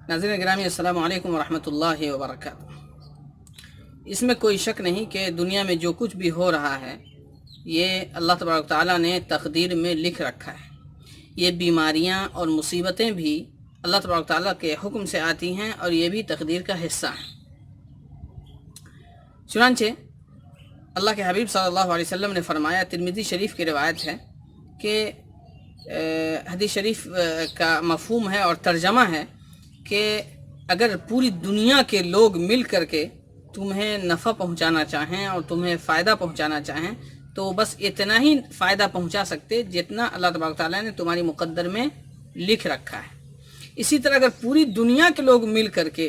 ناظرین گرامی، السلام علیکم ورحمۃ اللہ وبرکاتہ۔ اس میں کوئی شک نہیں کہ دنیا میں جو کچھ بھی ہو رہا ہے یہ اللہ تبارک و تعالیٰ نے تقدیر میں لکھ رکھا ہے۔ یہ بیماریاں اور مصیبتیں بھی اللہ تبارک و تعالیٰ کے حکم سے آتی ہیں اور یہ بھی تقدیر کا حصہ ہیں۔ چنانچہ اللہ کے حبیب صلی اللہ علیہ وسلم نے فرمایا، ترمذی شریف کی روایت ہے کہ حدیث شریف کا مفہوم ہے اور ترجمہ ہے کہ اگر پوری دنیا کے لوگ مل کر کے تمہیں نفع پہنچانا چاہیں اور تمہیں فائدہ پہنچانا چاہیں تو بس اتنا ہی فائدہ پہنچا سکتے جتنا اللہ تبارک تعالیٰ نے تمہاری مقدر میں لکھ رکھا ہے۔ اسی طرح اگر پوری دنیا کے لوگ مل کر کے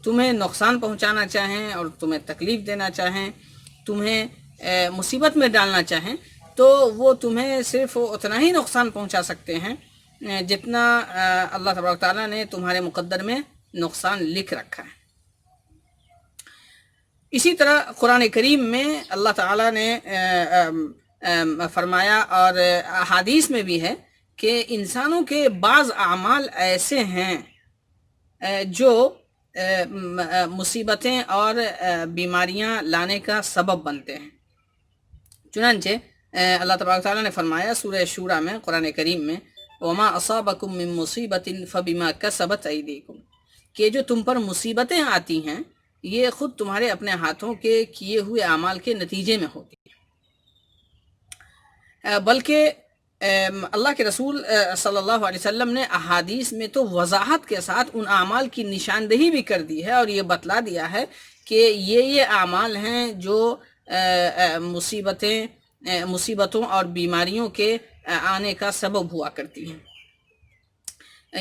تمہیں نقصان پہنچانا چاہیں اور تمہیں تکلیف دینا چاہیں، تمہیں مصیبت میں ڈالنا چاہیں، تو وہ تمہیں صرف اتنا ہی نقصان پہنچا سکتے ہیں جتنا اللہ تبارک تعالیٰ نے تمہارے مقدر میں نقصان لکھ رکھا ہے۔ اسی طرح قرآن کریم میں اللہ تعالیٰ نے فرمایا اور احادیث میں بھی ہے کہ انسانوں کے بعض اعمال ایسے ہیں جو مصیبتیں اور بیماریاں لانے کا سبب بنتے ہیں۔ چنانچہ اللہ تبارک تعالیٰ نے فرمایا سورہ شورى میں، قرآن کریم میں، وَمَا أَصَابَكُم مِّن مُّصِيبَةٍ فَبِمَا كَسَبَتْ أَيْدِيكُم، کہ جو تم پر مصیبتیں آتی ہیں یہ خود تمہارے اپنے ہاتھوں کے کیے ہوئے اعمال کے نتیجے میں ہوتی ہیں۔ بلکہ اللہ کے رسول صلی اللہ علیہ وسلم نے احادیث میں تو وضاحت کے ساتھ ان اعمال کی نشاندہی بھی کر دی ہے اور یہ بتلا دیا ہے کہ یہ اعمال ہیں جو مصیبتوں اور بیماریوں کے آنے کا سبب ہوا کرتی ہیں۔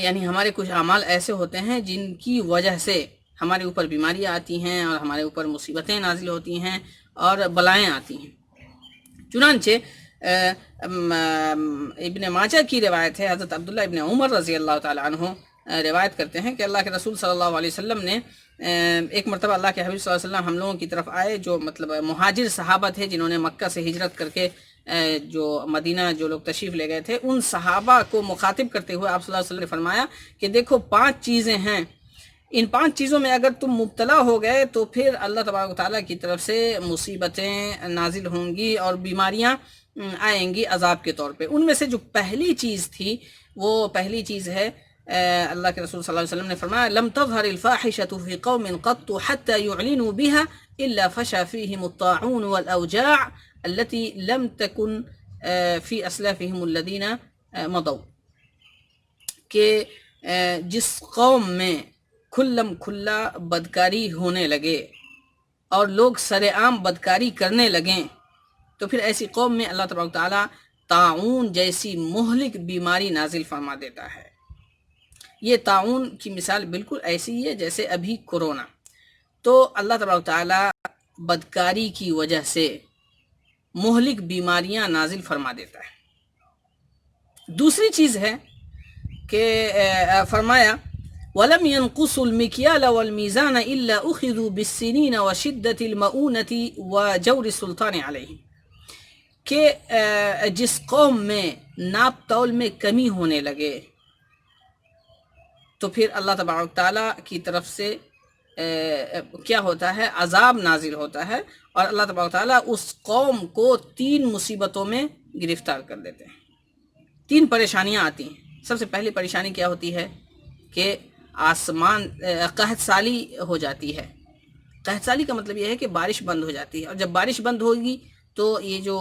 یعنی ہمارے کچھ اعمال ایسے ہوتے ہیں جن کی وجہ سے ہمارے اوپر بیماریاں آتی ہیں اور ہمارے اوپر مصیبتیں نازل ہوتی ہیں اور بلائیں آتی ہیں۔ چنانچہ ابن ماجہ کی روایت ہے، حضرت عبداللہ ابن عمر رضی اللہ تعالیٰ عنہ روایت کرتے ہیں کہ اللہ کے رسول صلی اللہ علیہ وسلم نے ایک مرتبہ اللہ کے حبیب صلی اللہ علیہ وسلم ہم لوگوں کی طرف آئے، جو مہاجر صحابہ تھے جنہوں نے مکہ سے ہجرت کر کے جو مدینہ جو لوگ تشریف لے گئے تھے، ان صحابہ کو مخاطب کرتے ہوئے آپ صلی اللہ علیہ وسلم نے فرمایا کہ دیکھو 5 چیزیں ہیں، ان 5 چیزوں میں اگر تم مبتلا ہو گئے تو پھر اللہ تبارک و تعالیٰ کی طرف سے مصیبتیں نازل ہوں گی اور بیماریاں آئیں گی عذاب کے طور پہ۔ ان میں سے جو پہلی چیز تھی وہ پہلی چیز ہے، اللہ کے رسول صلی اللہ علیہ وسلم نے فرمایا لم تظہر الفاحشۃ فی قوم قط حتى يعلنوا بها الا فشى فيهم الطاعون والاوجاع التي لم تكن في اسلافهم الذين مضوا، کہ جس قوم میں کھلم کھلا بدکاری ہونے لگے اور لوگ سر عام بدکاری کرنے لگیں تو پھر ایسی قوم میں اللہ تبارک تعالیٰ طاعون جیسی مہلک بیماری نازل فرما دیتا ہے۔ یہ طاعون کی مثال بالکل ایسی ہی ہے جیسے ابھی کورونا۔ تو اللہ تبارک تعالیٰ بدکاری کی وجہ سے مہلک بیماریاں نازل فرما دیتا ہے۔ دوسری چیز ہے کہ فرمایا وَلَمْ يَنْقُصُوا الْمِكْيَالَ وَالْمِيزَانَ إِلَّا أُخِذُوا بِالسِّنِينَ وَشِدَّةِ الْمَؤُونَةِ وَجَوْرِ السُّلْطَانِ عَلَيْهِمْ، کہ جس قوم میں ناپ تول میں کمی ہونے لگے تو پھر اللہ تبارک تعالیٰ کی طرف سے کیا ہوتا ہے، عذاب نازل ہوتا ہے اور اللہ تبارک تعالیٰ اس قوم کو 3 مصیبتوں میں گرفتار کر دیتے ہیں۔ 3 پریشانیاں آتی ہیں۔ سب سے پہلی پریشانی کیا ہوتی ہے کہ آسمان قحط سالی ہو جاتی ہے۔ قحط سالی کا مطلب یہ ہے کہ بارش بند ہو جاتی ہے، اور جب بارش بند ہوگی تو یہ جو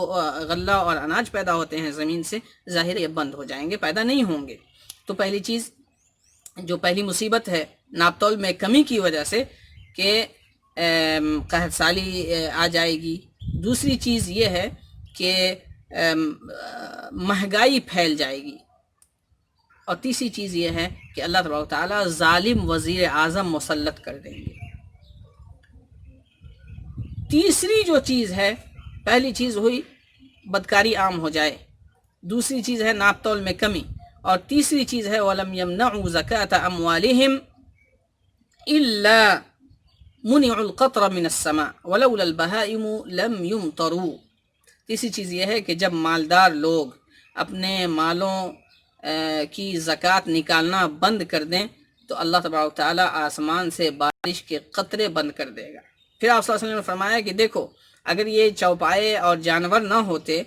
غلہ اور اناج پیدا ہوتے ہیں زمین سے، ظاہر یہ بند ہو جائیں گے، پیدا نہیں ہوں گے۔ تو پہلی چیز جو پہلی مصیبت ہے ناپ تول میں کمی کی وجہ سے کہ قحط سالی آ جائے گی۔ دوسری چیز یہ ہے کہ مہنگائی پھیل جائے گی، اور تیسری چیز یہ ہے کہ اللہ تبارک تعالیٰ ظالم وزیر اعظم مسلط کر دیں گے۔ تیسری جو چیز ہے، پہلی چیز ہوئی بدکاری عام ہو جائے، دوسری چیز ہے ناپ تول میں کمی، اور تیسری چیز ہے وَلَمْ يَمْنَعُوا زَكَاةَ أَمْوَالِهِمْ إِلَّا مُنِعُوا الْقَطْرَ مِنَ السَّمَاءِ وَلَوْلَا الْبَهَائِمُ لَمْ يُمْطَرُوا۔ تیسری چیز یہ ہے کہ جب مالدار لوگ اپنے مالوں کی زکوٰۃ نکالنا بند کر دیں تو اللہ تبارک و تعالیٰ آسمان سے بارش کے قطرے بند کر دے گا۔ پھر آپ صلی اللہ علیہ وسلم نے فرمایا کہ دیکھو، اگر یہ چوپائے اور جانور نہ ہوتے،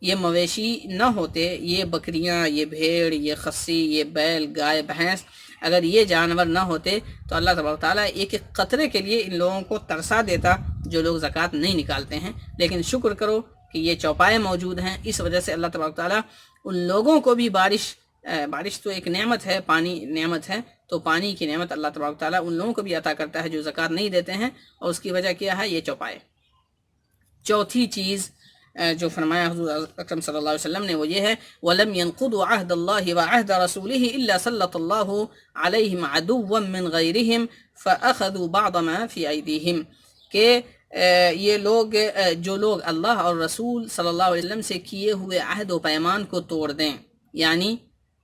یہ مویشی نہ ہوتے، یہ بکریاں، یہ بھیڑ، یہ خصی، یہ بیل، گائے، بھینس، اگر یہ جانور نہ ہوتے تو اللہ تبارک و تعالیٰ ایک ایک قطرے کے لیے ان لوگوں کو ترسا دیتا جو لوگ زکوٰۃ نہیں نکالتے ہیں۔ لیکن شکر کرو کہ یہ چوپائے موجود ہیں، اس وجہ سے اللہ تبارک و تعالیٰ ان لوگوں کو بھی بارش تو ایک نعمت ہے، پانی نعمت ہے، تو پانی کی نعمت اللہ تبارک و تعالیٰ ان لوگوں کو بھی عطا کرتا ہے جو زکوٰۃ نہیں دیتے ہیں، اور اس کی وجہ کیا ہے؟ یہ چوپائے۔ چوتھی چیز جو فرمایا حضور اکرم صلی اللہ علیہ وسلم نے وہ یہ ہے وَلَمْ يَنْقُضُوا عَهْدَ اللَّهِ وَعَهْدَ رَسُولِهِ إِلَّا سَلَّطَ اللَّهُ عَلَيْهِمْ عَدُوًّا مِّنْ غَيْرِهِمْ فَأَخَذُوا بَعْضَ مَا فِي أَيْدِيهِمْ کہ یہ لوگ جو لوگ اللہ اور رسول صلی اللہ علیہ وسلم سے کیے ہوئے عہد و پیمان کو توڑ دیں، یعنی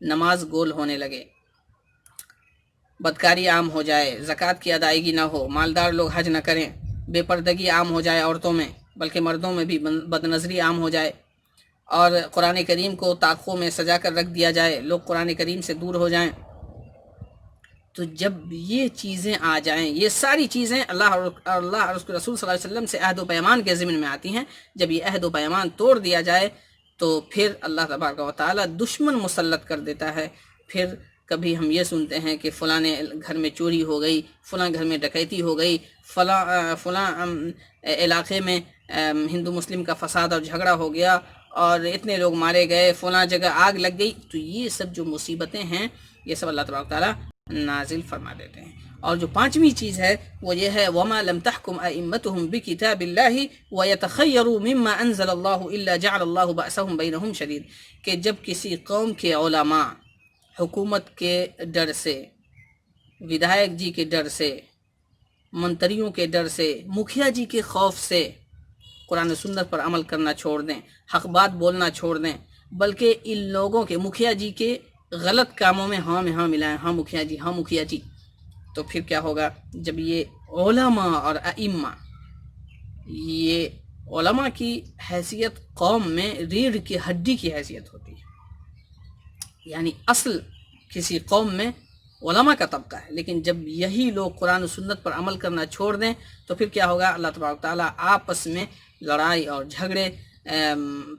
نماز گول ہونے لگے، بدکاری عام ہو جائے، زکوٰۃ کی ادائیگی نہ ہو، مالدار لوگ حج نہ کریں، بے پردگی عام ہو جائے عورتوں میں، بلکہ مردوں میں بھی بد نظری عام ہو جائے، اور قرآن کریم کو طاقوں میں سجا کر رکھ دیا جائے، لوگ قرآن کریم سے دور ہو جائیں، تو جب یہ چیزیں آ جائیں، یہ ساری چیزیں اللہ اور اس کے رسول صلی اللہ علیہ وسلم سے عہد و پیمان کے ضمن میں آتی ہیں، جب یہ عہد و پیمان توڑ دیا جائے تو پھر اللہ تبارک و تعالیٰ دشمن مسلط کر دیتا ہے۔ پھر کبھی ہم یہ سنتے ہیں کہ فلاں گھر میں چوری ہو گئی، فلاں گھر میں ڈکیتی ہو گئی، فلاں علاقے میں ہندو مسلم کا فساد اور جھگڑا ہو گیا اور اتنے لوگ مارے گئے، فلاں جگہ آگ لگ گئی، تو یہ سب جو مصیبتیں ہیں یہ سب اللہ تبارک و تعالیٰ نازل فرما دیتے ہیں۔ اور جو پانچویں چیز ہے وہ یہ ہے وَمَا لَمْ تَحْكُمْ أَئِمَّتُهُمْ بِكِتَابِ اللَّهِ وَيَتَخَيَّرُوا مِمَّا أَنزَلَ اللَّهُ إِلَّا جَعَلَ اللَّهُ بَأْسَهُمْ بَيْنَهُمْ شَدِيدٌ کہ جب کسی قوم کے علماء حکومت کے ڈر سے، ودھائک جی کے ڈر سے، منتریوں کے ڈر سے، مکھیا جی کے خوف سے قرآن و سنت پر عمل کرنا چھوڑ دیں، حق بات بولنا چھوڑ دیں، بلکہ ان لوگوں کے مکھیا جی کے غلط کاموں میں ہاں میں ہاں ملائیں، ہاں مکھیا جی، ہاں مکھیا جی، تو پھر کیا ہوگا؟ جب یہ علماء اور ائمہ، یہ علماء کی حیثیت قوم میں ریڑھ کی ہڈی کی حیثیت ہوتی ہے، یعنی اصل کسی قوم میں علماء کا طبقہ ہے، لیکن جب یہی لوگ قرآن و سنت پر عمل کرنا چھوڑ دیں تو پھر کیا ہوگا؟ اللہ تبارک و تعالیٰ آپس میں لڑائی اور جھگڑے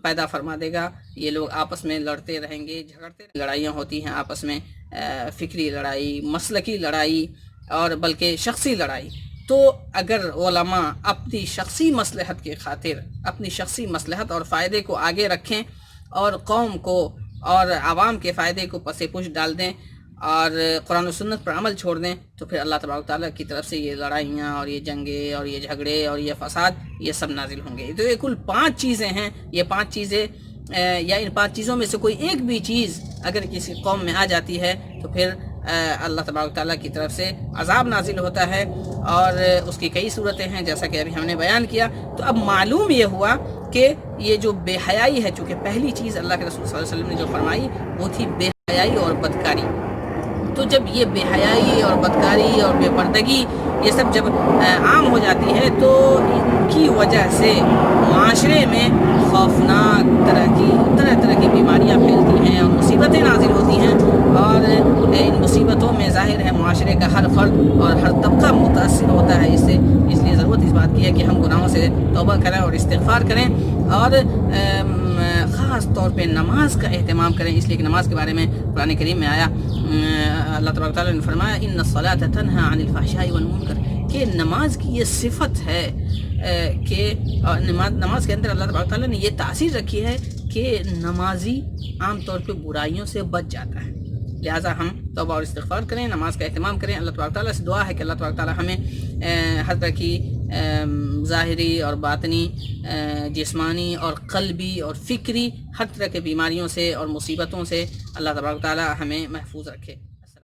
پیدا فرما دے گا، یہ لوگ آپس میں لڑتے رہیں گے، جھگڑتے رہیں گے، لڑائیاں ہوتی ہیں آپس میں، فکری لڑائی، مسلکی لڑائی اور بلکہ شخصی لڑائی۔ تو اگر علماء اپنی شخصی مصلحت کی خاطر، اپنی شخصی مصلحت اور فائدے کو آگے رکھیں اور قوم کو اور عوام کے فائدے کو پس پش ڈال دیں اور قرآن و سنت پر عمل چھوڑ دیں، تو پھر اللہ تبارک و تعالیٰ کی طرف سے یہ لڑائیاں اور یہ جنگیں اور یہ جھگڑے اور یہ فساد یہ سب نازل ہوں گے۔ تو یہ کل 5 چیزیں ہیں، یہ 5 چیزیں یا ان 5 چیزوں میں سے کوئی ایک بھی چیز اگر کسی قوم میں آ جاتی ہے تو پھر اللہ تبارک و تعالیٰ کی طرف سے عذاب نازل ہوتا ہے، اور اس کی کئی صورتیں ہیں جیسا کہ ابھی ہم نے بیان کیا۔ تو اب معلوم یہ ہوا کہ یہ جو بے حیائی ہے، چونکہ پہلی چیز اللہ کے رسول صلی اللہ علیہ وسلم نے جو فرمائی وہ تھی بے حیائی اور بدکاری، تو جب یہ بے حیائی اور بدکاری اور بے پردگی یہ سب جب عام ہو جاتی ہے تو ان کی وجہ سے معاشرے میں خوفناک طرح کی بیماریاں پھیلتی ہیں اور مصیبتیں نازل ہوتی ہیں، اور ان مصیبتوں میں ظاہر ہے معاشرے کا ہر فرد اور ہر طبقہ متاثر ہوتا ہے اس سے۔ اس لیے ضرورت اس بات کی ہے کہ ہم گناہوں سے توبہ کریں اور استغفار کریں، اور خاص طور پہ نماز کا اہتمام کریں، اس لیے کہ نماز کے بارے میں قرآن کریم میں آیا، اللہ تبارک و تعالیٰ نے فرمایا ان الصلاۃ تنہی عن الفحشاء والمنکر، کہ نماز کی یہ صفت ہے کہ نماز کے اندر اللہ تبارک و تعالیٰ نے یہ تاثیر رکھی ہے کہ نمازی عام طور پہ برائیوں سے بچ جاتا ہے۔ لہٰذا ہم توبہ اور استغفار کریں، نماز کا اہتمام کریں۔ اللہ تبارک و تعالیٰ سے دعا ہے کہ اللہ تبارک و تعالیٰ ہمیں ہر طرح کی ظاہری اور باطنی، جسمانی اور قلبی اور فکری ہر طرح کے بیماریوں سے اور مصیبتوں سے اللہ تبارک و تعالیٰ ہمیں محفوظ رکھے۔